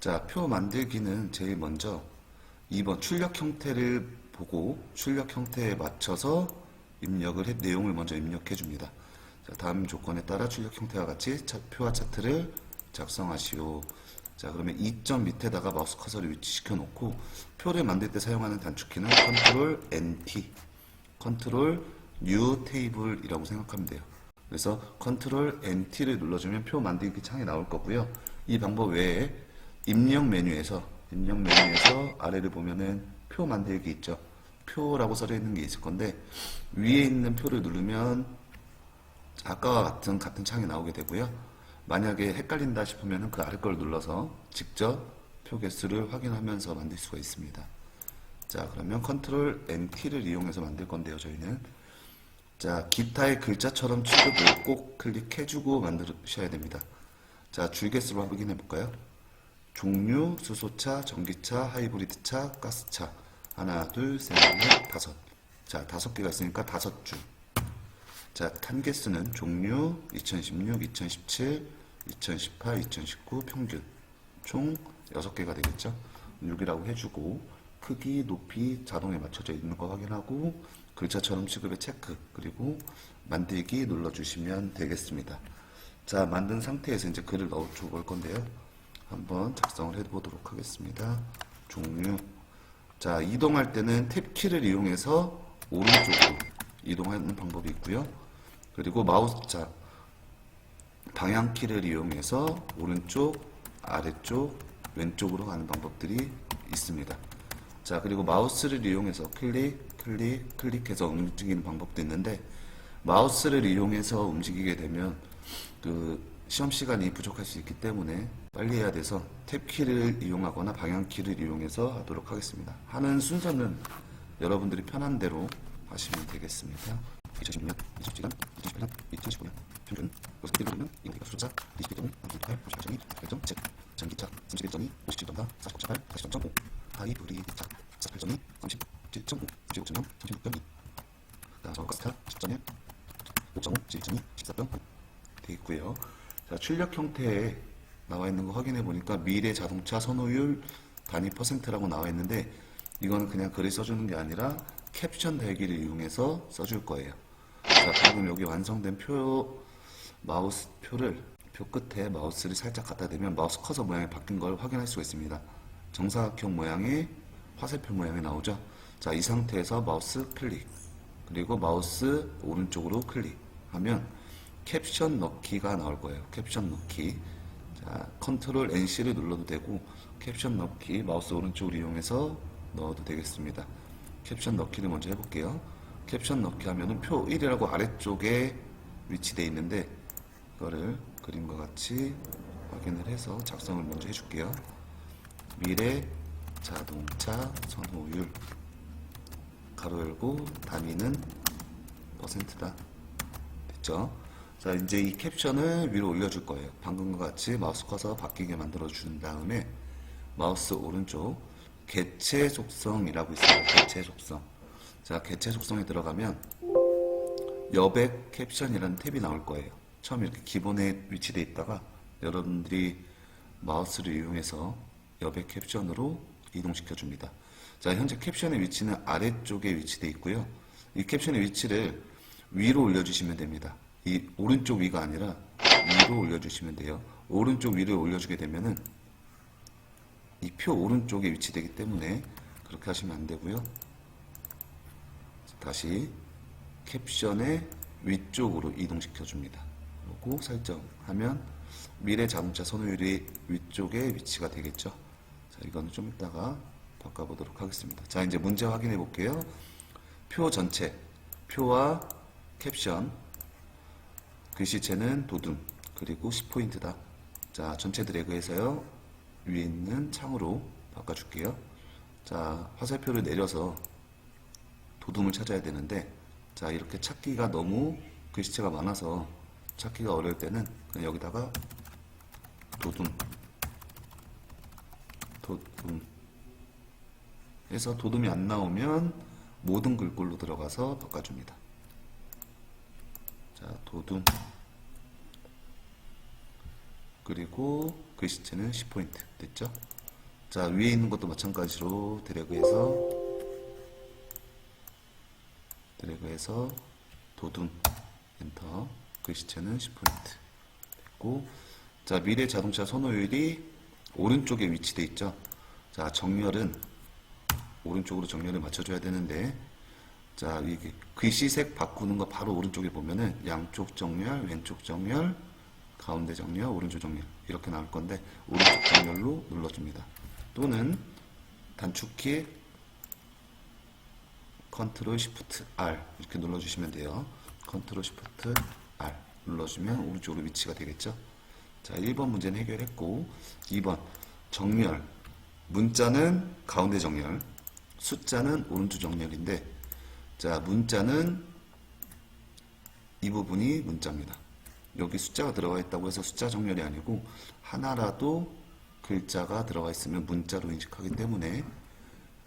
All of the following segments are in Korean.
자, 표 만들기는 제일 먼저 2번 출력 형태를 보고 출력 형태에 맞춰서 내용을 먼저 입력해 줍니다. 자, 다음 조건에 따라 출력 형태와 같이 표와 차트를 작성하시오. 자, 그러면 2점 밑에다가 마우스 커서를 위치시켜 놓고 표를 만들 때 사용하는 단축키는 컨트롤 NT, 컨트롤 뉴 테이블이라고 생각하면 돼요. 그래서 컨트롤 NT를 눌러주면 표 만들기 창이 나올 거고요. 이 방법 외에 입력 메뉴에서 아래를 보면은 표 만들기 있죠. 표라고 써져 있는 게 있을 건데 위에 있는 표를 누르면 아까와 같은 창이 나오게 되고요. 만약에 헷갈린다 싶으면 그 아래 걸 눌러서 직접 표 개수를 확인하면서 만들 수가 있습니다. 자, 그러면 컨트롤 NT를 이용해서 만들 건데요, 저희는. 자, 기타의 글자처럼 취급을 꼭 클릭해주고 만드셔야 됩니다. 자, 줄 개수로 확인해 볼까요? 종류, 수소차, 전기차, 하이브리드차, 가스차. 하나, 둘, 셋, 넷, 다섯. 자, 5개가 있으니까 5줄. 자, 칸 개수는 종류, 2016, 2017, 2018, 2019 평균. 총 6개가 되겠죠? 6이라고 해주고, 크기, 높이 자동에 맞춰져 있는 거 확인하고, 글자처럼 취급의 체크, 그리고 만들기 눌러주시면 되겠습니다. 자, 만든 상태에서 이제 글을 넣어 볼 건데요. 한번 작성을 해보도록 하겠습니다. 종류. 자, 이동할 때는 탭키를 이용해서 오른쪽으로 이동하는 방법이 있고요. 그리고 자, 방향키를 이용해서 오른쪽, 아래쪽, 왼쪽으로 가는 방법들이 있습니다. 자, 그리고 마우스를 이용해서 클릭해서 움직이는 방법도 있는데, 마우스를 이용해서 움직이게 되면 시험 시간이 부족할 수 있기 때문에 빨리 해야 돼서 탭키를 이용하거나 방향키를 이용해서 하도록 하겠습니다. 하는 순서는 여러분들이 편한 대로 하시면 되겠습니다. 2016년, 2017년, 2018년, 2019년 평균 여기서 띠를 보면 이동기가 수조차 21.5, 38, 98.2, 8.7 전기차 31.2, 57.4, 49.8, 40.5 하이브리드차 48.2, 37.5, 95.0, 36.2 가스차 10.1, 5.5, 11.2, 14.9 되어 있고요. 자, 출력 형태에 나와 있는 거 확인해 보니까 미래 자동차 선호율 단위 %라고 나와 있는데 이거는 그냥 글을 써주는 게 아니라 캡션 달기를 이용해서 써줄 거예요. 자, 방금 여기 완성된 표를 표 끝에 마우스를 살짝 갖다 대면 마우스 커서 모양이 바뀐 걸 확인할 수가 있습니다. 정사각형 모양의 화살표 모양이 나오죠. 자, 이 상태에서 마우스 클릭, 그리고 마우스 오른쪽으로 클릭하면 캡션 넣기가 나올 거예요. 캡션 넣기. 자, 컨트롤 NC를 눌러도 되고 캡션 넣기 마우스 오른쪽을 이용해서 넣어도 되겠습니다. 캡션 넣기를 먼저 해볼게요. 캡션 넣기 하면은 표 1이라고 아래쪽에 위치되어 있는데 이거를 그림과 같이 확인을 해서 작성을 먼저 해줄게요. 미래 자동차 선호율 가로 열고 단위는 %다. 됐죠? 자, 이제 이 캡션을 위로 올려줄 거예요. 방금과 같이 마우스 커서 바뀌게 만들어 준 다음에 마우스 오른쪽 개체 속성이라고 있어요. 개체 속성. 자, 개체 속성에 들어가면 여백 캡션이라는 탭이 나올 거예요. 처음 이렇게 기본에 위치되어 있다가 여러분들이 마우스를 이용해서 여백 캡션으로 이동시켜 줍니다. 자, 현재 캡션의 위치는 아래쪽에 위치되어 있고요. 이 캡션의 위치를 위로 올려주시면 됩니다. 이 오른쪽 위가 아니라 위로 올려주시면 돼요. 오른쪽 위를 올려주게 되면은 이 표 오른쪽에 위치되기 때문에 그렇게 하시면 안 되고요. 다시 캡션의 위쪽으로 이동시켜 줍니다. 그리고 설정하면 미래 자동차 선호율이 위쪽에 위치가 되겠죠. 자, 이거는 좀 이따가 바꿔보도록 하겠습니다. 자, 이제 문제 확인해 볼게요. 표 전체, 표와 캡션, 글씨체는 도둠, 그리고 10포인트다. 자, 전체 드래그해서요. 위에 있는 창으로 바꿔줄게요. 자, 화살표를 내려서 도둠을 찾아야 되는데, 자, 이렇게 찾기가 너무 글씨체가 많아서 찾기가 어려울 때는 그냥 여기다가 도둠 해서 도둠이 안 나오면 모든 글꼴로 들어가서 바꿔줍니다. 자, 도둠. 그리고 글씨체는 10포인트 됐죠? 자, 위에 있는 것도 마찬가지로 드래그해서 도둠 엔터, 글씨체는 10포인트 됐고, 자, 미래 자동차 선호율이 오른쪽에 위치돼 있죠? 자, 정렬은 오른쪽으로 정렬을 맞춰줘야 되는데, 자, 이게 글씨색 바꾸는 거 바로 오른쪽에 보면은 양쪽 정렬, 왼쪽 정렬, 가운데 정렬, 오른쪽 정렬 이렇게 나올 건데, 오른쪽 정렬로 눌러줍니다. 또는 단축키 컨트롤 시프트 R 이렇게 눌러주시면 돼요. 컨트롤 시프트 R 눌러주면 오른쪽으로 위치가 되겠죠. 자, 1번 문제는 해결했고, 2번 정렬, 문자는 가운데 정렬, 숫자는 오른쪽 정렬인데, 자, 문자는 이 부분이 문자입니다. 여기 숫자가 들어가 있다고 해서 숫자 정렬이 아니고, 하나라도 글자가 들어가 있으면 문자로 인식하기 때문에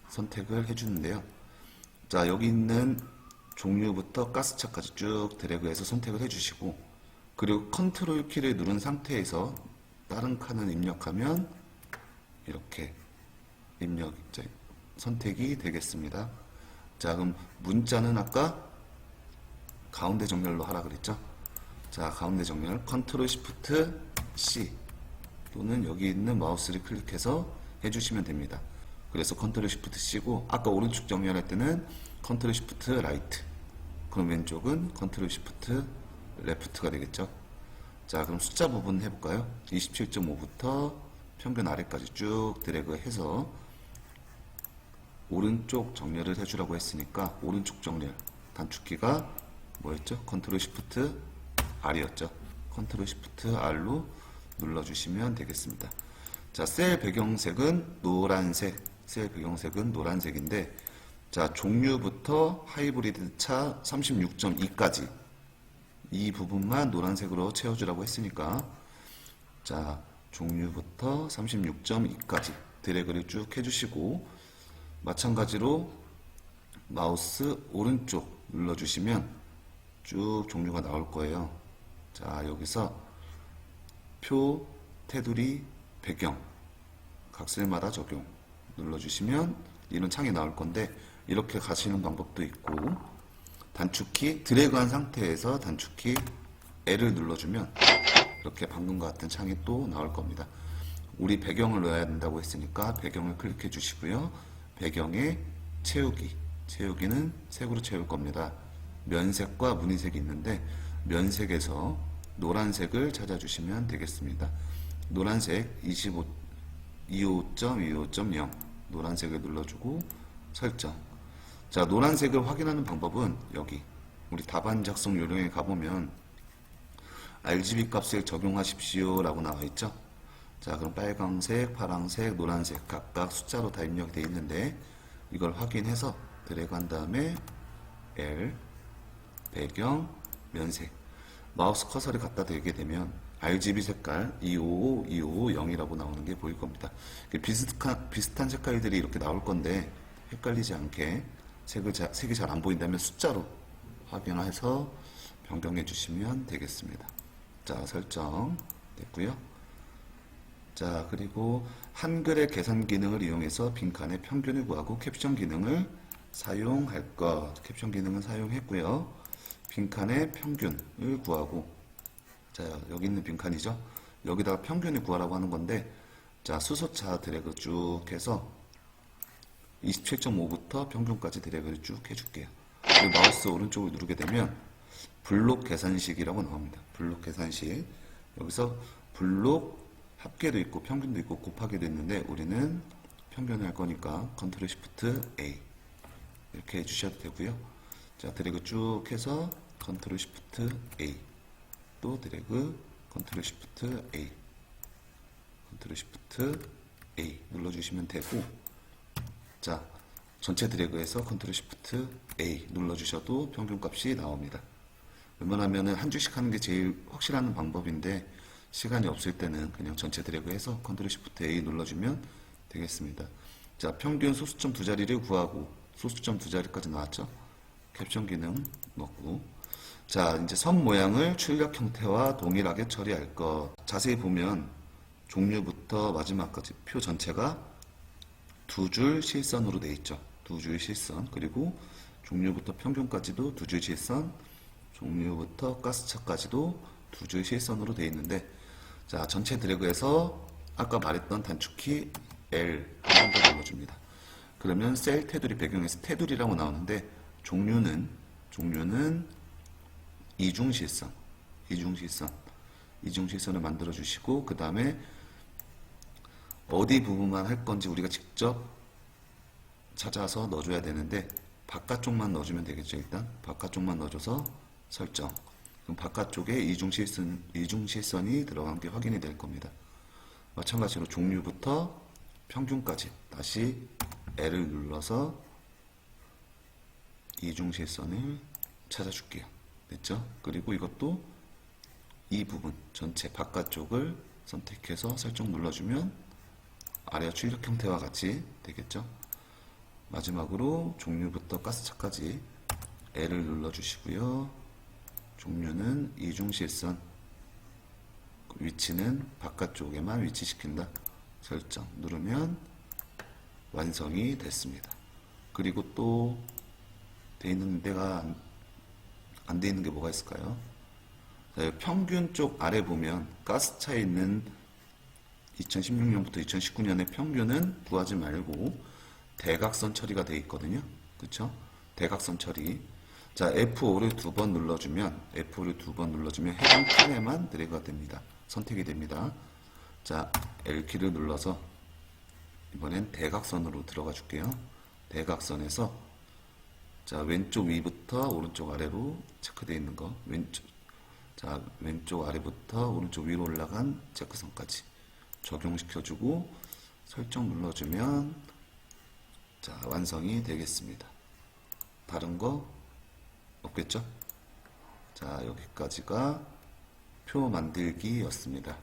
선택을 해주는데요. 자, 여기 있는 종류부터 가스차까지 쭉 드래그해서 선택을 해주시고, 그리고 컨트롤 키를 누른 상태에서 다른 칸을 입력하면 이렇게 선택이 되겠습니다. 자, 그럼 문자는 아까 가운데 정렬로 하라 그랬죠? 자, 가운데 정렬 컨트롤 시프트 C 또는 여기 있는 마우스를 클릭해서 해주시면 됩니다. 그래서 컨트롤 시프트 C고, 아까 오른쪽 정렬할 때는 컨트롤 시프트 라이트, 그럼 왼쪽은 컨트롤 시프트 레프트가 되겠죠. 자, 그럼 숫자 부분 해볼까요? 27.5부터 평균 아래까지 쭉 드래그해서 오른쪽 정렬을 해주라고 했으니까 오른쪽 정렬 단축키가 뭐였죠? 컨트롤 시프트 R이었죠. 컨트롤 시프트 R로 눌러주시면 되겠습니다. 자, 셀 배경색은 노란색인데, 자, 종류부터 하이브리드 차 36.2까지 이 부분만 노란색으로 채워주라고 했으니까, 자, 종류부터 36.2까지 드래그를 쭉 해주시고, 마찬가지로 마우스 오른쪽 눌러주시면 쭉 종류가 나올 거예요. 자, 여기서 표, 테두리, 배경, 각셀마다 적용 눌러주시면 이런 창이 나올 건데, 이렇게 가시는 방법도 있고, 단축키 드래그한 상태에서 단축키 L을 눌러주면 이렇게 방금과 같은 창이 또 나올 겁니다. 우리 배경을 넣어야 된다고 했으니까 배경을 클릭해 주시고요. 배경에 채우기는 색으로 채울 겁니다. 면색과 무늬색이 있는데, 면색에서 노란색을 찾아주시면 되겠습니다. 노란색 25.25.0 노란색을 눌러주고 설정. 자, 노란색을 확인하는 방법은 여기 우리 답안 작성 요령에 가보면 RGB 값을 적용하십시오 라고 나와 있죠. 자, 그럼 빨강색, 파랑색, 노란색 각각 숫자로 다 입력이 되어 있는데, 이걸 확인해서 드래그 한 다음에 L, 배경, 면색, 마우스 커서를 갖다 대게 되면 RGB 색깔 255, 255, 0이라고 나오는 게 보일 겁니다. 비슷한 색깔들이 이렇게 나올 건데, 헷갈리지 않게 색이 잘 안 보인다면 숫자로 확인해서 변경해 주시면 되겠습니다. 자, 설정 됐고요. 자, 그리고 한글의 계산 기능을 이용해서 빈칸의 평균을 구하고 캡션 기능을 사용할 것. 캡션 기능은 사용했고요. 빈칸의 평균을 구하고, 자, 여기 있는 빈칸이죠. 여기다가 평균을 구하라고 하는 건데, 자, 수소차 드래그 쭉 해서 27.5부터 평균까지 드래그를 쭉 해줄게요. 그리고 마우스 오른쪽을 누르게 되면 블록 계산식이라고 나옵니다. 블록 계산식. 여기서 블록 합계도 있고 평균도 있고 곱하기도 있는데, 우리는 평균을 할 거니까 컨트롤 시프트 A 이렇게 해주셔도 되고요. 자, 드래그 쭉 해서 컨트롤 시프트 A, 또 드래그 컨트롤 시프트 A, 컨트롤 시프트 A 눌러주시면 되고, 자, 전체 드래그해서 컨트롤 시프트 A 눌러주셔도 평균값이 나옵니다. 웬만하면은 한 줄씩 하는 게 제일 확실한 방법인데, 시간이 없을 때는 그냥 전체 드래그해서 컨트롤 시프트 A 눌러주면 되겠습니다. 자, 평균 소수점 두 자리를 구하고, 소수점 두 자리까지 나왔죠? 캡션 기능 넣고, 자, 이제 선 모양을 출력 형태와 동일하게 처리할 것. 자세히 보면 종류부터 마지막까지 표 전체가 두 줄 실선으로 되어 있죠. 두 줄 실선. 그리고 종류부터 평균까지도 두 줄 실선. 종류부터 가스차까지도 두 줄 실선으로 되어 있는데, 자, 전체 드래그해서 아까 말했던 단축키 L 한 번 더 눌러줍니다. 그러면 셀 테두리 배경에서 테두리라고 나오는데, 종류는 이중실선, 이중실선을 만들어 주시고, 그 다음에 어디 부분만 할 건지 우리가 직접 찾아서 넣어줘야 되는데, 바깥쪽만 넣어주면 되겠죠. 일단 바깥쪽만 넣어줘서 설정. 그럼 바깥쪽에 이중실선이 들어간 게 확인이 될 겁니다. 마찬가지로 종류부터 평균까지 다시 L을 눌러서 이중실선을 찾아줄게요. 됐죠? 그리고 이것도 이 부분 전체 바깥쪽을 선택해서 설정 눌러주면 아래와 출력 형태와 같이 되겠죠? 마지막으로 종류부터 가스차까지 L을 눌러주시고요. 종류는 이중실선, 위치는 바깥쪽에만 위치시킨다. 설정 누르면 완성이 됐습니다. 그리고 또 돼 있는 데가 안 돼 있는 게 뭐가 있을까요? 자, 평균 쪽 아래 보면 가스차에 있는 2016년부터 2019년의 평균은 구하지 말고 대각선 처리가 되어 있거든요. 그렇죠? 대각선 처리. 자, F5를 두 번 눌러주면 해당 칸에만 드래그가 됩니다. 선택이 됩니다. 자, L키를 눌러서 이번엔 대각선으로 들어가 줄게요. 대각선에서 자, 왼쪽 위부터 오른쪽 아래로 체크되어 있는 거, 왼쪽 아래부터 오른쪽 위로 올라간 체크선까지 적용시켜주고 설정 눌러주면 자, 완성이 되겠습니다. 다른 거 없겠죠? 자, 여기까지가 표 만들기였습니다.